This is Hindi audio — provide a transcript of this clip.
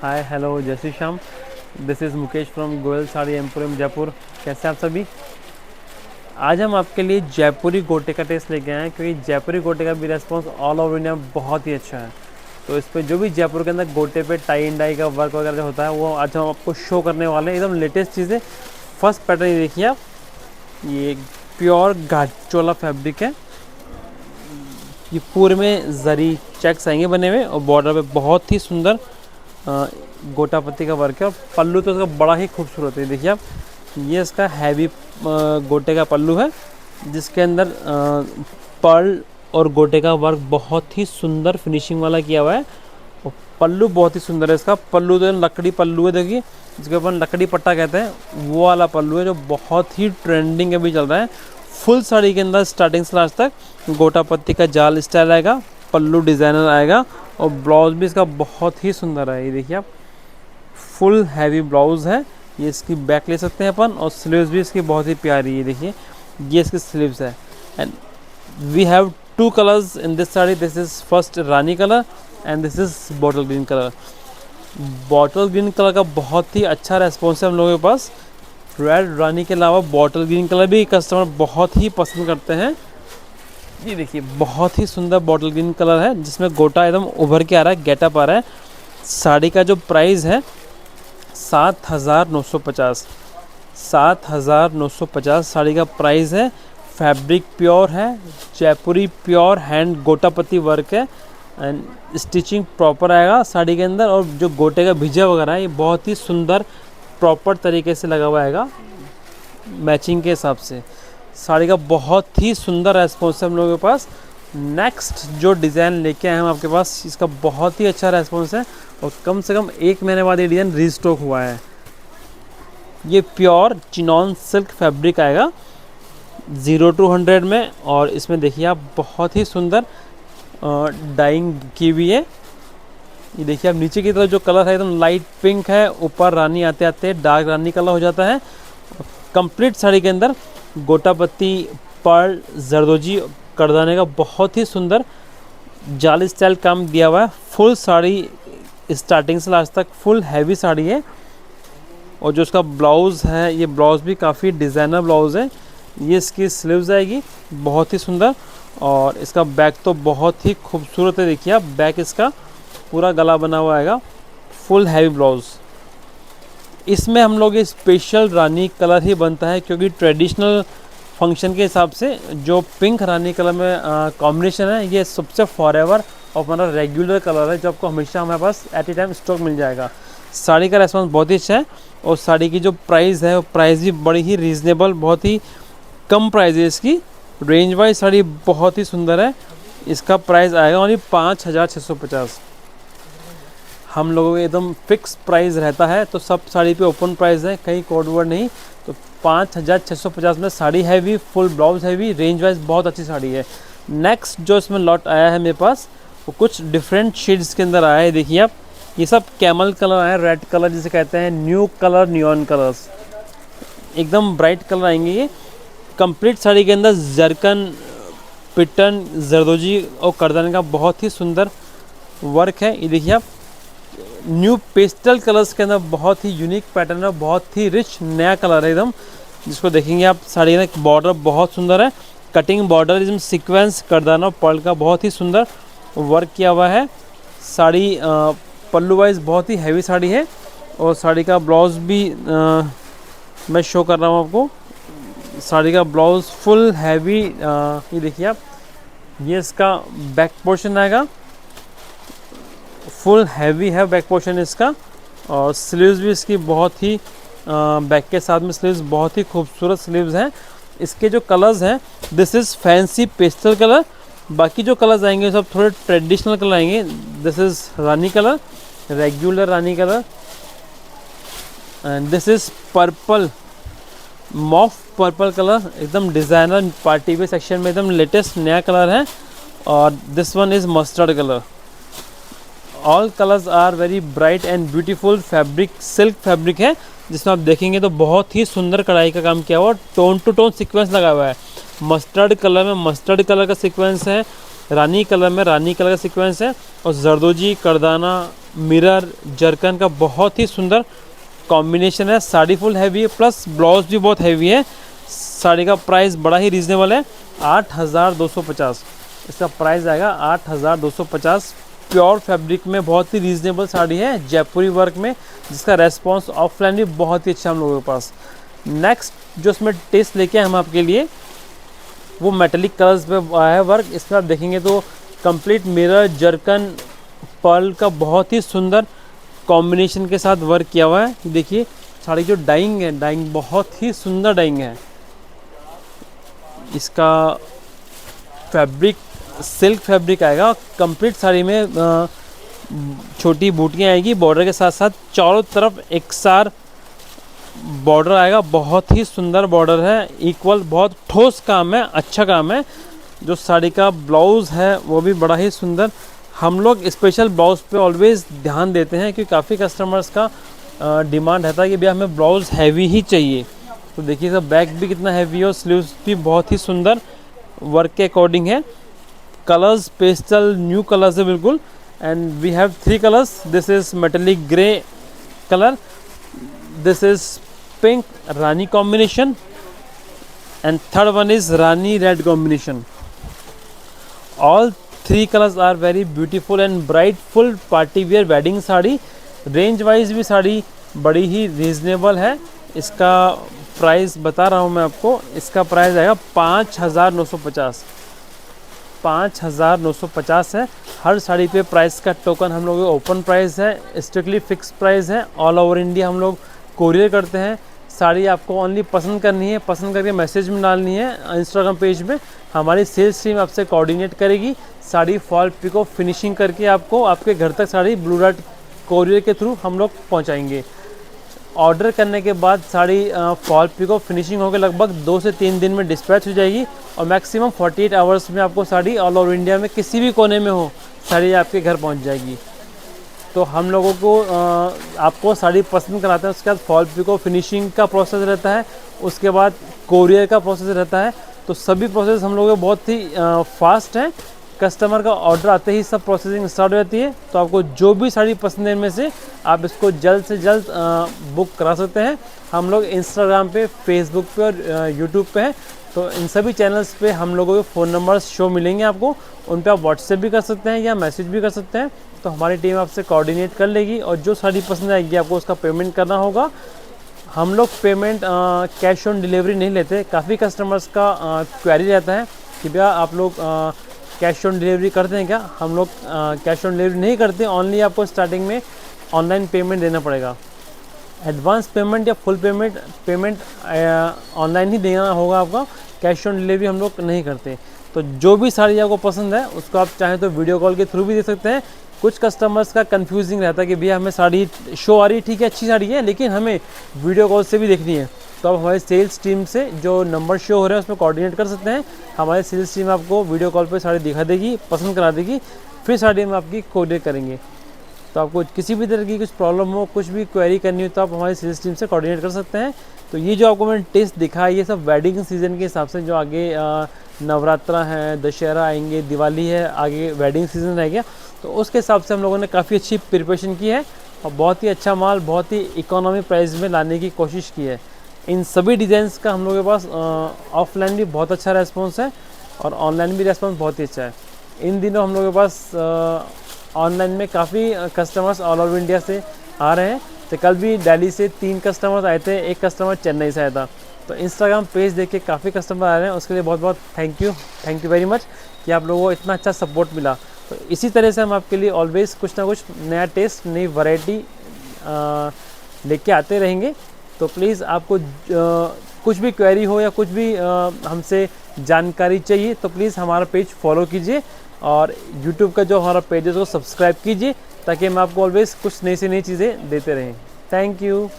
हाय हेलो जय Shri Shyam. This is Mukesh from Goyal sari emporium Jaipur. कैसे हैं आप सभी। आज हम आपके लिए जयपुरी गोटे का टेस्ट लेके आए हैं, क्योंकि जयपुरी गोटे का भी रेस्पॉन्स ऑल ओवर इंडिया में बहुत ही अच्छा है। तो इस पे जो भी जयपुर के अंदर गोटे पे टाई एंड डाई का वर्क वगैरह जो होता है वो आज हम आपको शो करने वाले हैं। एकदम लेटेस्ट चीज़ें। फर्स्ट पैटर्न ये देखिए आप, ये प्योर गाचोला फैब्रिक है। ये पूरे में जरी चेक्स आएंगे बने हुए और बॉर्डर पे बहुत ही सुंदर गोटा पत्ती का वर्क है। और पल्लू तो इसका बड़ा ही खूबसूरत है। देखिए आप, ये इसका हैवी गोटे का पल्लू है, जिसके अंदर पर्ल और गोटे का वर्क बहुत ही सुंदर फिनिशिंग वाला किया हुआ है। और पल्लू बहुत ही सुंदर है। इसका पल्लू तो लकड़ी पल्लू है, देखिए जिसके अपन लकड़ी पट्टा कहते हैं, वो वाला पल्लू है जो बहुत ही ट्रेंडिंग अभी चल रहा है। फुल साड़ी के अंदर स्टार्टिंग से लास्ट तक गोटा पत्ती का जाल स्टाइल आएगा, पल्लू डिज़ाइनर आएगा और ब्लाउज भी इसका बहुत ही सुंदर है। ये देखिए आप, फुल हैवी ब्लाउज है। ये इसकी बैक ले सकते हैं अपन, और स्लीव्स भी इसकी बहुत ही प्यारी है। देखिए ये इसकी स्लीव्स है। And we have two colours in this sari. This is first rani colour and this is bottle green colour. Bottle green colour का बहुत ही अच्छा रेस्पॉन्स है हम लोगों के पास। रेड रानी के अलावा बॉटल ग्रीन कलर भी कस्टमर बहुत ही पसंद करते हैं। ये देखिए बहुत ही सुंदर बॉटल ग्रीन कलर है, जिसमें गोटा एकदम उभर के आ रहा है, गेटअप आ रहा है। साड़ी का जो प्राइस है 7,950। 7,950 साड़ी का प्राइस है। फैब्रिक प्योर है, जयपुरी प्योर हैंड गोटा पत्ती वर्क है एंड स्टिचिंग प्रॉपर आएगा साड़ी के अंदर। और जो गोटे का भिजा वगैरह है ये बहुत ही सुंदर प्रॉपर तरीके से लगा हुआ आएगा मैचिंग के हिसाब से। साड़ी का बहुत ही सुंदर रेस्पॉन्स है हम लोगों के पास। नेक्स्ट जो डिज़ाइन लेके आए हैं हम आपके पास, इसका बहुत ही अच्छा रेस्पॉन्स है और कम से कम 1 महीने बाद ये डिज़ाइन रीस्टॉक हुआ है। ये प्योर चिनॉन सिल्क फैब्रिक आएगा 0 to 100 में। और इसमें देखिए आप बहुत ही सुंदर डाइंग की हुई है। ये देखिए आप, नीचे की तरफ जो कलर है एकदम लाइट पिंक है, ऊपर रानी आते आते डार्क रानी कलर हो जाता है। कंप्लीट साड़ी के अंदर गोटा पत्ती, पर्ल, जरदोजी, करदाने का बहुत ही सुंदर जाल स्टाइल काम दिया हुआ है। फुल साड़ी स्टार्टिंग से लास्ट तक फुल हैवी साड़ी है। और जो इसका ब्लाउज़ है, ये ब्लाउज़ भी काफ़ी डिज़ाइनर ब्लाउज़ है। ये इसकी स्लीव्स आएगी बहुत ही सुंदर। और इसका बैक तो बहुत ही खूबसूरत है। देखिए आप, बैक इसका पूरा गला बना हुआ आएगा, फुल हैवी ब्लाउज़। इसमें हम लोग ये स्पेशल रानी कलर ही बनता है, क्योंकि ट्रेडिशनल फंक्शन के हिसाब से जो पिंक रानी कलर में कॉम्बिनेशन है, ये सबसे फॉरएवर और हमारा रेगुलर कलर है, जो आपको हमेशा हमारे पास एट ए टाइम स्टॉक मिल जाएगा। साड़ी का रेस्पॉन्स बहुत ही अच्छा है। और साड़ी की जो प्राइस है वो प्राइस भी बड़ी ही रीज़नेबल, बहुत ही कम प्राइस है इसकी। रेंज वाइज साड़ी बहुत ही सुंदर है। इसका प्राइस आएगा ओनली 5,650। हम लोगों का एकदम फिक्स प्राइस रहता है, तो सब साड़ी पे ओपन प्राइस है, कहीं कोड वर्ड नहीं। तो 5,650 में sari heavy, full blouse heavy, range wise बहुत अच्छी साड़ी है। नेक्स्ट जो इसमें लॉट आया है मेरे पास, वो कुछ डिफरेंट शेड्स के अंदर आया है। देखिए आप, ये सब कैमल कलर आए, रेड कलर जिसे कहते हैं, न्यू कलर, नियॉन कलर्स, एकदम ब्राइट कलर आएंगे। ये कंप्लीट साड़ी के अंदर जरकन, पिटन, जरदोजी और करदाने का बहुत ही सुंदर वर्क है। ये देखिए आप, न्यू पेस्टल कलर्स के अंदर बहुत ही यूनिक पैटर्न है, बहुत ही रिच नया कलर है एकदम, जिसको देखेंगे आप। साड़ी का बॉर्डर बहुत सुंदर है, कटिंग बॉर्डर, इसमें सीक्वेंस, करदाना, पर्ल का बहुत ही सुंदर वर्क किया हुआ है। साड़ी पल्लू वाइज बहुत ही हैवी साड़ी है। और साड़ी का ब्लाउज़ भी मैं शो कर रहा हूँ आपको। साड़ी का ब्लाउज़ फुल हैवी, ये देखिए आप, ये इसका बैक पोर्शन आएगा, फुल हैवी है बैक पोर्शन इसका। और स्लीव्स भी इसकी बहुत ही बैक के साथ में स्लीव्स बहुत ही खूबसूरत स्लीव्स हैं। इसके जो कलर्स हैं, this is fancy pastel colour. बाकी जो कलर्स आएंगे सब थोड़े ट्रेडिशनल कलर आएंगे। This is rani colour, regular rani colour, and this is purple, mauve purple colour, एकदम डिज़ाइनर पार्टी वेयर सेक्शन में एकदम लेटेस्ट नया कलर है। और this one is mustard colour. All colours are very bright and beautiful. Fabric silk fabric है, जिसमें आप देखेंगे तो बहुत ही सुंदर कढ़ाई का काम किया हुआ, टोन टू टोन सीक्वेंस लगा हुआ है। मस्टर्ड कलर में मस्टर्ड कलर का सीक्वेंस है, रानी कलर में रानी कलर का सीक्वेंस है, और जरदोजी, करदाना मिरर जरकन का बहुत ही सुंदर कॉम्बिनेशन है। साड़ी फुल हैवी है प्लस ब्लाउज भी बहुत हैवी है। साड़ी का प्राइस बड़ा ही रीजनेबल है, 8,250 इसका प्राइस आएगा, 8,250। प्योर फैब्रिक में बहुत ही रीजनेबल साड़ी है जयपुरी वर्क में, जिसका रेस्पॉन्स ऑफलाइन भी बहुत ही अच्छा हम लोगों के पास। नेक्स्ट जो इसमें टेस्ट लेके हम आपके लिए वो मेटेलिक कलर्स पे आया है वर्क। इसमें आप देखेंगे तो कंप्लीट मिरर जरकन पर्ल का बहुत ही सुंदर कॉम्बिनेशन के साथ वर्क किया हुआ है। देखिए साड़ी जो डाइंग है, डाइंग बहुत ही सुंदर डाइंग है। इसका फैब्रिक सिल्क फैब्रिक आएगा। कंप्लीट साड़ी में छोटी बूटियाँ आएगी बॉर्डर के साथ साथ, चारों तरफ एकसार बॉर्डर आएगा। बहुत ही सुंदर बॉर्डर है, इक्वल, बहुत ठोस काम है, अच्छा काम है। जो साड़ी का ब्लाउज़ है वो भी बड़ा ही सुंदर। हम लोग स्पेशल ब्लाउज़ पे ऑलवेज़ ध्यान देते हैं क्योंकि काफ़ी कस्टमर्स का डिमांड रहता है कि भैया हमें ब्लाउज़ हैवी ही चाहिए। तो देखिए सब बैक भी कितना हैवी है और स्लीव्स भी बहुत ही सुंदर वर्क के अकॉर्डिंग है। कलर्स पेस्टल न्यू कलर्स है बिल्कुल। And we have 3 colours. This is metallic grey colour, this is pink rani combination, and third one is rani red combination. All 3 colors are very beautiful and bright, full party wear wedding sari. Range wise भी साड़ी बड़ी ही रीजनेबल है। इसका प्राइस बता रहा हूँ मैं आपको, इसका प्राइस आएगा 5,950, 5,950 है। हर साड़ी पे प्राइस का टोकन हम लोग ओपन प्राइस है, स्ट्रिक्टली फिक्स प्राइस है। ऑल ओवर इंडिया हम लोग कोरियर करते हैं। साड़ी आपको ओनली पसंद करनी है, पसंद करके मैसेज में डालनी है इंस्टाग्राम पेज में। हमारी सेल्स टीम आपसे कोऑर्डिनेट करेगी। साड़ी फॉल पिको फिनिशिंग करके आपको आपके घर तक साड़ी ब्लू डार्ट कोरियर के थ्रू हम लोग पहुंचाएंगे। ऑर्डर करने के बाद साड़ी फॉल पिको फिनिशिंग होकर लगभग 2 से 3 दिन में डिस्पैच हो जाएगी और मैक्सिमम 48 आवर्स में आपको साड़ी ऑल ओवर इंडिया में किसी भी कोने में हो साड़ी आपके घर पहुँच जाएगी। तो हम लोगों को आपको साड़ी पसंद कराते हैं, उसके बाद फॉल पिको फिनिशिंग का प्रोसेस रहता है, उसके बाद कोरियर का प्रोसेस रहता है। तो सभी प्रोसेस हम लोगों के बहुत ही फास्ट हैं। कस्टमर का ऑर्डर आते ही सब प्रोसेसिंग स्टार्ट हो जाती है। तो आपको जो भी साड़ी पसंद है इनमें से आप इसको जल्द से जल्द बुक करा सकते हैं। हम लोग इंस्टाग्राम पे, फेसबुक पे और यूट्यूब पे हैं। तो इन सभी चैनल्स पे हम लोगों के फ़ोन नंबर्स शो मिलेंगे आपको, उन पे आप व्हाट्सएप भी कर सकते हैं या मैसेज भी कर सकते हैं। तो हमारी टीम आपसे कोऑर्डिनेट कर लेगी और जो साड़ी पसंद आएगी आपको उसका पेमेंट करना होगा। हम लोग पेमेंट कैश ऑन डिलीवरी नहीं लेते। काफ़ी कस्टमर्स का क्वेरी रहता है कि भैया आप लोग कैश ऑन डिलीवरी करते हैं क्या? हम लोग कैश ऑन डिलीवरी नहीं करते। ओनली आपको स्टार्टिंग में ऑनलाइन पेमेंट देना पड़ेगा। एडवांस पेमेंट या फुल पेमेंट ऑनलाइन ही देना होगा आपका। कैश ऑन डिलीवरी हम लोग नहीं करते। तो जो भी साड़ी आपको पसंद है उसको आप चाहें तो वीडियो कॉल के थ्रू भी दे सकते हैं। कुछ कस्टमर्स का कंफ्यूजिंग रहता है कि भैया हमें साड़ी शो आ रही है, ठीक है, अच्छी साड़ी है, लेकिन हमें वीडियो कॉल से भी देखनी है। तो आप हमारे सेल्स टीम से जो नंबर शो हो रहा है उसमें कोऑर्डिनेट कर सकते हैं। हमारी सेल्स टीम आपको वीडियो कॉल पे साड़ी दिखा देगी, पसंद करा देगी, फिर साड़ी हम आपकी कोरियर करेंगे। तो आपको किसी भी तरह की कुछ प्रॉब्लम हो, कुछ भी क्वेरी करनी हो तो आप हमारी सेल्स टीम से कोऑर्डिनेट कर सकते हैं। तो ये जो आपको मैंने टेस्ट दिखा है ये सब वेडिंग सीज़न के हिसाब से, जो आगे नवरात्रा है, दशहरा आएंगे, दिवाली है, आगे वेडिंग सीज़न रह गया, तो उसके हिसाब से हम लोगों ने काफ़ी अच्छी प्रिपरेशन की है और बहुत ही अच्छा माल बहुत ही इकोनॉमी प्राइस में लाने की कोशिश की है। इन सभी डिज़ाइंस का हम लोगों के पास ऑफलाइन भी बहुत अच्छा रेस्पॉन्स है और ऑनलाइन भी रेस्पॉन्स बहुत ही अच्छा है। इन दिनों हम लोगों के पास ऑनलाइन में काफ़ी कस्टमर्स ऑल ओवर इंडिया से आ रहे हैं। तो कल भी दिल्ली से 3 कस्टमर्स आए थे, 1 कस्टमर चेन्नई से आया था। तो इंस्टाग्राम पेज देख के काफ़ी कस्टमर आ रहे हैं, उसके लिए बहुत बहुत थैंक यू वेरी मच कि आप लोगों को इतना अच्छा सपोर्ट मिला। तो इसी तरह से हम आपके लिए ऑलवेज़ कुछ ना कुछ नया टेस्ट, नई वैरायटी लेके आते रहेंगे। तो प्लीज़ आपको कुछ भी क्वेरी हो या कुछ भी हमसे जानकारी चाहिए तो प्लीज़ हमारा पेज फॉलो कीजिए और यूट्यूब का जो हमारा पेज है उसको सब्सक्राइब कीजिए ताकि हम आपको ऑलवेज़ कुछ नई से नई चीज़ें देते रहें। Thank you.